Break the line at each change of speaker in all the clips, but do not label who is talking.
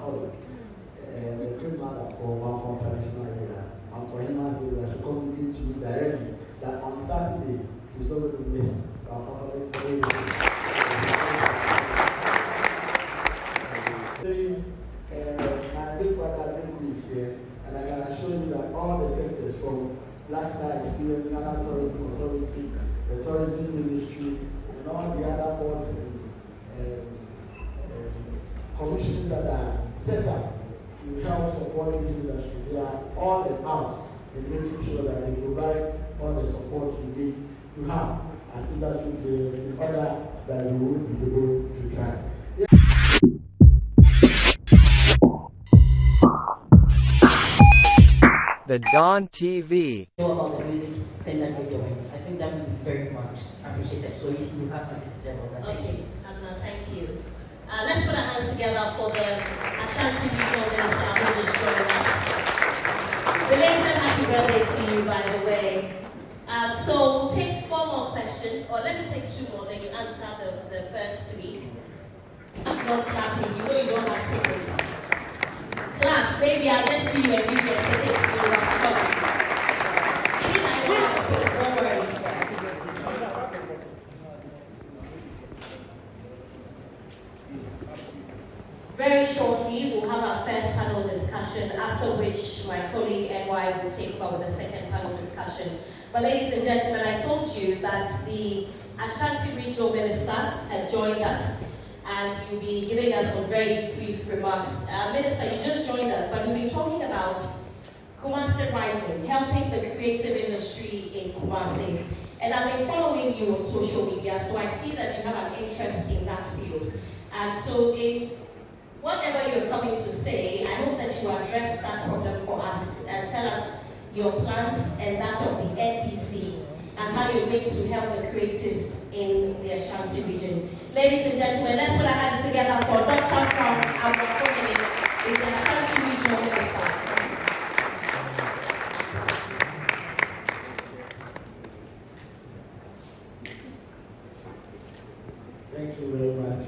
Rapperholic, the grandmother for Mampong traditional area. Mampong Hemaa said that she communicated to me directly that on Saturday she's not going to miss Rapperholic for everything. My big brother is here, and I can assure you that all the sectors from Lifestyle Experience, National Tourism Authority, the Tourism Ministry, and all the other boards and commissions that are set up to help support this industry, they are all out in making sure that they provide all the support you need to have as industry players in order that you will be able to try.
The Dawn TV.
About the music thing that you're doing, I think that would be very much appreciated. So if you have something to say about that.
Okay, thank you. Let's put our hands together for the Ashanti Regional Minister who just joined us. Belated happy birthday to you, by the way. So we'll take 4 more questions, or let me take 2 more, then you answer the first 3. I'm not clapping, you know you don't have tickets. Clap, baby, I'll just see you and give you a ticket to Rapperholic. Even I don't have a ticket, don't worry. Very shortly, we'll have our first panel discussion, after which my colleague NY will take over with the second panel discussion. But ladies and gentlemen, I told you that the Ashanti Regional Minister had joined us, and he'll be giving us some very brief remarks. Minister, you just joined us, but we'll be talking about Kumasi Rising, helping the creative industry in Kumasi. And I've been following you on social media, so I see that you have an interest in that field. And so in whatever you're coming to say, I hope that you address that problem for us and tell us your plans and that of the NPC and how you're going to help the creatives in the Ashanti region. Ladies and gentlemen, let's put our hands together for Dr. Amoakohene, is the Ashanti Regional Minister.
Thank you very much.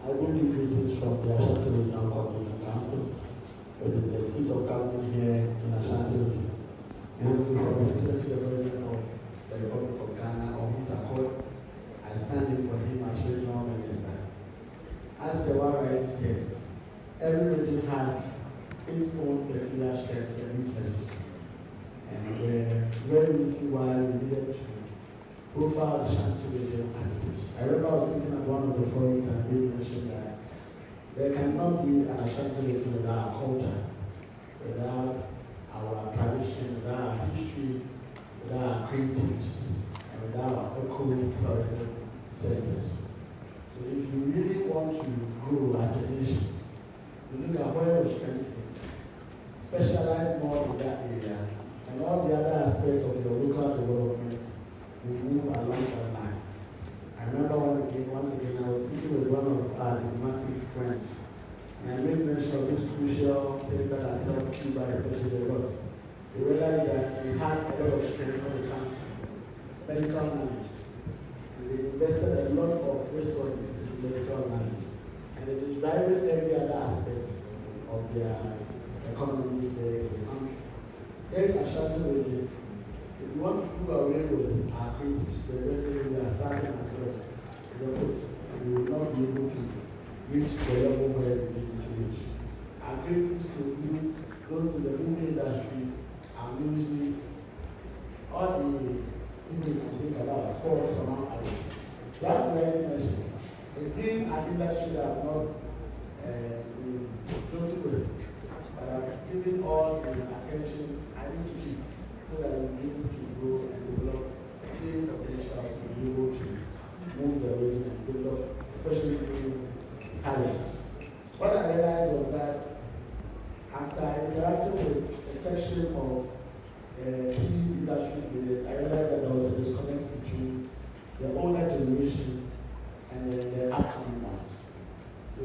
I bring you greetings from the Ashanti Regional Coordinating Council, which is the seat of government here in Ashanti Region. And from the Executive President of the Republic of Ghana, or Sarkodie, I stand in for him as Regional Minister. As the Warren said, every region has its own peculiar strengths and weaknesses. And very reason why we needed to profile the Ashanti region as it is. I remember I was thinking at one of the forums and we mentioned that there cannot be an Ashanti region without our culture, without our tradition, without our history, without our creatives, and without our local tourism sectors. So if you really want to grow as a nation, you look at where your strength is, specialize more in that area, and all the other aspects of your local development will move along that line. I remember once again, I was speaking with one of our diplomatic friends, and I made mention of this crucial thing that has helped Cuba, especially a lot. We realized that we had a lot of strength when it comes to medical knowledge. And they invested a lot of resources into medical knowledge. And it is driving every other aspect of their economy there in the country. Here in Ashanti region, if you want to do away with our creatives, the reason we are starting ourselves to the foot, we will not be able to reach the level where we need to reach. Our creatives include those in the movie industry, our music, all the things you can think about, sports, among others. That's very mentioned. It's been an industry that I've not been close with, but I've given all the attention I need to keep so that we'll be able to grow and develop team potential to be able to move the region and develop, especially through talents. What I realized was that after interacting with a section of key industry players, I realized that there was a disconnect between the older generation and the upcoming ones. So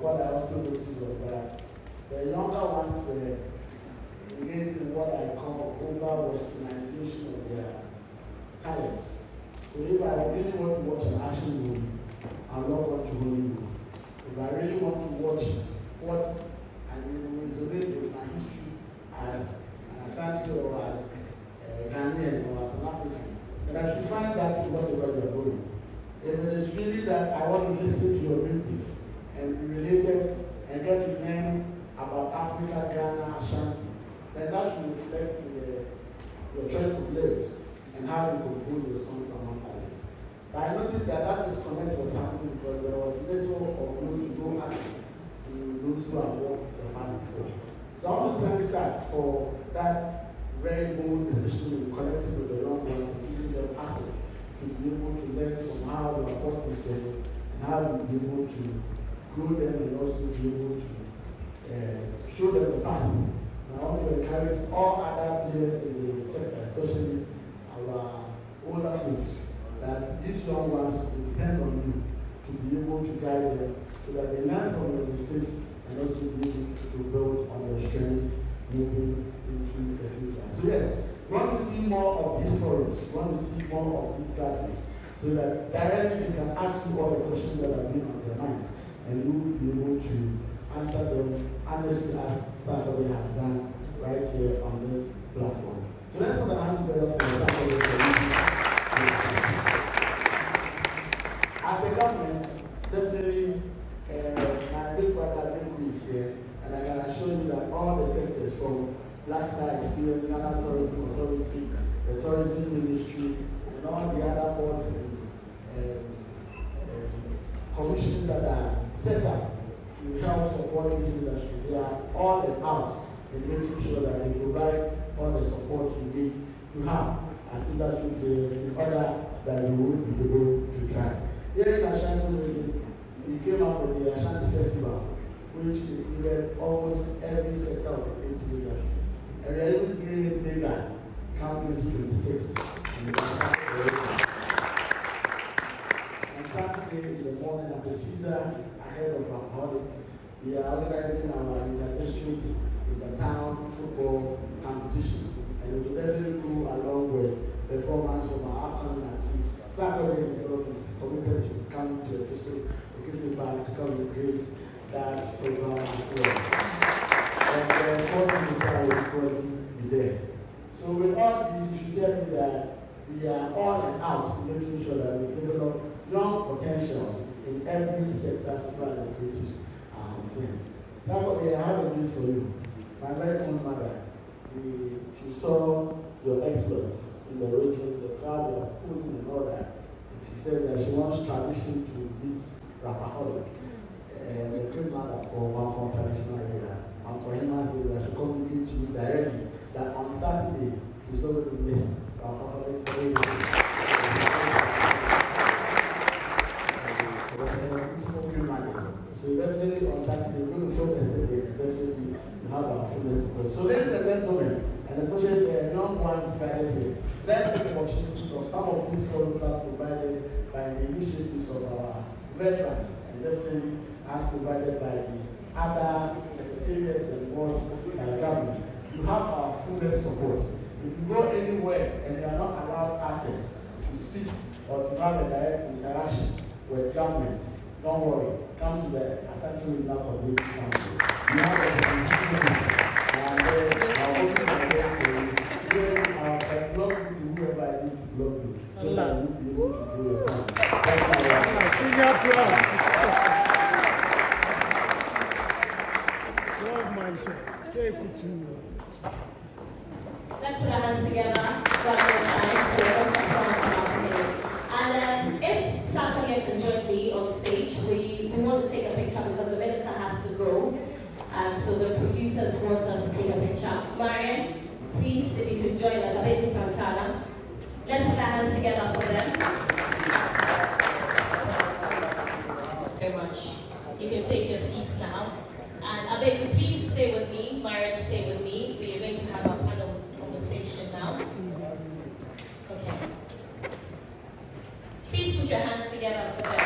what I also noticed was that the young ones were engaged in what I call over-westernization of their talents. So if I really want to watch an action movie, I'll not watch Hollywood. If I really want to watch what I mean, resonate with my history as an Ashanti or as a Ghanaian or as an African, then I should find that in whatever you're going. If it is really that I want to listen to your music and be related and get to learn about Africa, Ghana, Ashanti, then that should reflect in your choice of lyrics and how you compose your songs among others. But I noticed that disconnect was happening because there was little or no access to those who have worked the past before. So I want to thank SAC for that very bold decision in connecting with the young ones and giving them access to be able to learn from how they are working with them and how to be able to grow them and also be able to show them the path. And I want to encourage all other players in the sector, especially our older folks, that these young ones will depend on you to be able to guide them so that they learn from your mistakes and also be able to build on their strength moving into the future. So yes, we want to see more of these forums, we want to see more of these gatherings, so that directly you can ask you all the questions that have been on their minds, and you will be able to answer them honestly as Sarkodie has done right here on this platform. So let's put our hands together for Sarkodie. As a government, definitely my big brother is here, and I can assure you that all the sectors from Black Star Experience, Ghana Tourism Authority, the Tourism Ministry, and all the other boards and commissions that are set up to help support this industry, they are all out in making sure that they provide all the support you need to have as industry players in order that you will be able to try. Here in Ashanti, we came up with the Ashanti Festival, which included almost every sector of the creative industry. And we are able to bring it bigger, come 2026. On Saturday in the morning, as a teaser ahead of Rapperholic, we are organizing our inter-district, inter-town football competition. And it will definitely go along with performance from our upcoming artists. Sarkodie himself is committed to come to a Kissing Back to come and create that program as well. And the important is will be there. So with all this, you should tell me that we are all and out making sure that we develop young potentials in every sector as far as the creatives are concerned. Sarkodie, I have a news for you. My very own mother, she saw your exploits in the region, the crowd you are pulling and all that. And she said that she wants tradition to beat Rapperholic. And the great mother for Mampong traditional area, Mampong Hemaa, said that she communicated to you directly that on Saturday she's not going to miss Rapperholic for you. So definitely on Saturday we're going to show yesterday, definitely have our fullest support. So ladies and gentlemen, and especially the young ones gathered here, let's take the opportunities of some of these forums as provided by the initiatives of our veterans, and definitely as provided by the other secretariats and boards by the government. You have our fullest support. If you go anywhere and you are not allowed access to speak or to have a direct interaction with government, don't worry. Come to the Ashanti Regional Community Council. You have a and our office are blog you to whoever I need to blog you so that you will be able to do your job.
Let's put our hands together one more time for the And if Sarkodie can join me on stage, we want to take a picture because the minister has to go. And so the producers want us to take a picture. Marian, please, if you could join us, Abedi Santana. Let's put our hands together for them. Very much. You can take your seats now. And Abedi, please stay with me. Marian, stay with me. We are going to have a panel conversation now. Okay. Please put your hands together for them.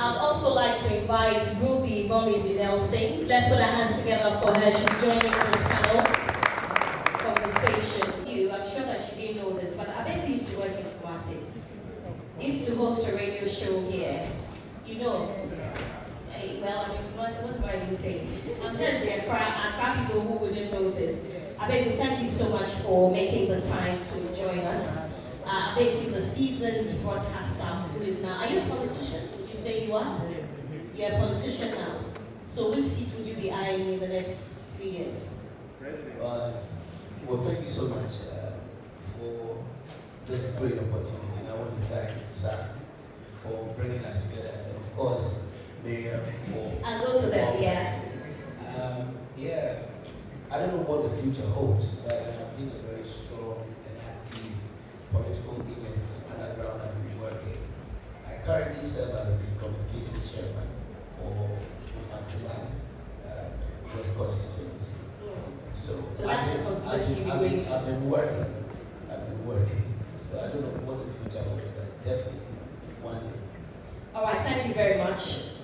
I'd also like to invite Ruby Mommy Didel Singh. Let's put our hands together for her. She's joining this panel conversation. I'm sure that you didn't know this, but I bet you used to work in Kumasi. He used to host a radio show here. You know, well, I mean, what am I even saying? I'm sure there are people who wouldn't know this. I beg you, thank you so much for making the time to join us. I beg he's a seasoned broadcaster who is now. Are you a politician? Would you say you are? You're a politician now. So which seat would you be eyeing in the next 3 years?
Well, thank you so much for this great opportunity. And I want to thank Sir for bringing us together, and of course, Mayor for.
I'll go to that, yeah.
Yeah, I don't know what the future holds, but I've been a very strong and active political agent underground I've been working. I currently serve as the communications chairman for Mampong West constituency. So
that's the constituency you're going to.
I've been working. So I don't know what the future holds, but definitely one day.
All right, thank you very much.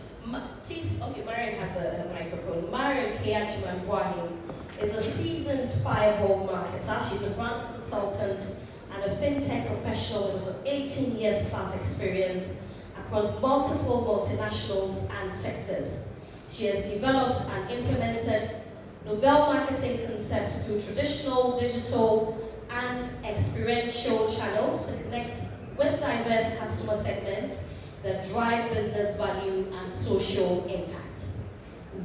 Please, okay, Marion has a microphone. Marion Kiachiman is a seasoned fireball marketer. She's a brand consultant and a fintech professional with over 18 years plus experience across multiple multinationals and sectors. She has developed and implemented novel marketing concepts through traditional, digital, and experiential channels to connect with diverse customer segments that drive business value and social impact.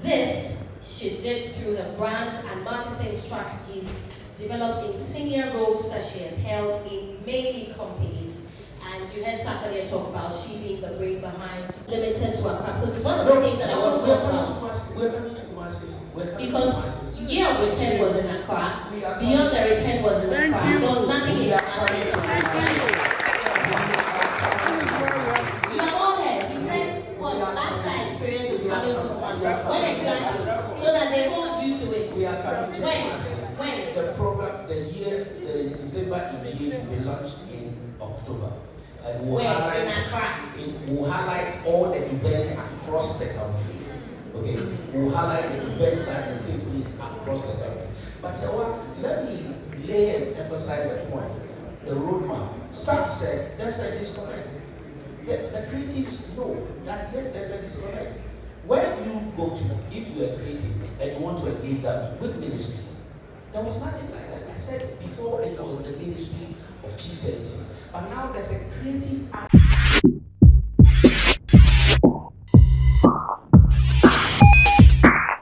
This she did through the brand and marketing strategies developed in senior roles that she has held in many companies. And you heard Sarkodie talk about she being the brain behind limited to Accra, because it's one of the things that I want to talk about.
We're coming to Kumasi.
Because year of return was in Accra, beyond the return was in Accra. There was nothing in Kumasi. When exactly? So that they hold you to it.
We are coming to
when?
The program, the December engagement will be launched in October. And we'll highlight all the events across the country. Okay? We'll highlight the events that will take place across the country. But let me lay and emphasize the point. The roadmap. Some said there's a disconnect. The critics know that yes, there's a disconnect. When you go to, if you are creative and you want to engage that with ministry, there was nothing like that. I said before it was the ministry of chieftaincy, but now there's a creative act.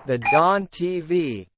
The Dawn TV